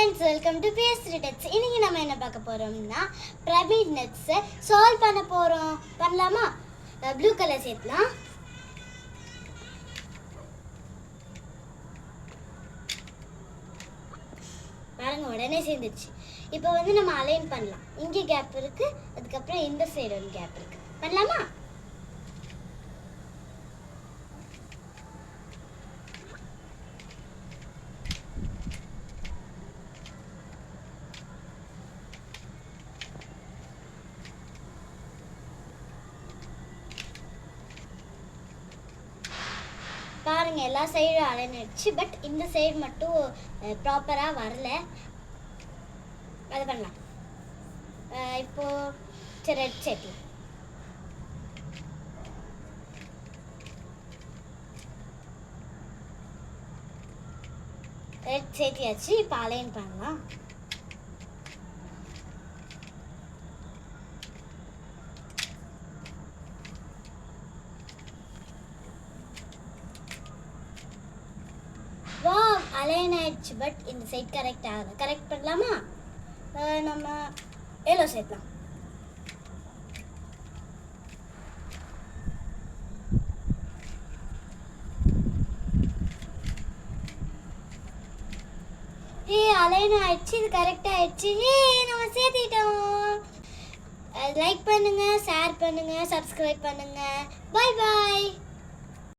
Friends, welcome to PS3 Tets. இன்னைக்கு நம்ம என்ன பார்க்க போறோம்னா பிரமிட் நட்ஸ் சால்வ் பண்ண போறோம். பண்ணலாமா? ப்ளூ கலர் சேர்க்கலாம். பாருங்க, உடனே சேர்ந்துச்சு. இப்போ நம்ம அலைன் பண்ணலாம். இங்கே கேப் இருக்கு, அதுக்கப்புறம் இந்த சைடு ஒரு கேப் இருக்கு. பண்ணலாமா? பாருங்க, எல்லா சைடும் அலைஞ்சிடுச்சு. பட் இந்த சைடு மட்டும் ப்ராப்பராக வரல. அது பண்ணலாம். இப்போ சரி, ரெட் சேர்க்கலாம். ரெட் சேர்த்தியாச்சு. இப்போ அலைன் பண்ணலாம். அலைன் ஆயிடுச்சு. பட் இந்த சைட் கரெக்ட் ஆகுது. கரெக்ட் பண்ணலாமா? நம்ம எல்லோ சேர்க்கலாம். அலைன் ஆயிடுச்சு. இது கரெக்ட் ஆயிடுச்சு. நம்ம சேர்த்திட்டோம். லைக் பண்ணுங்க, ஷேர் பண்ணுங்க, சப்ஸ்கிரைப் பண்ணுங்க. Bye bye.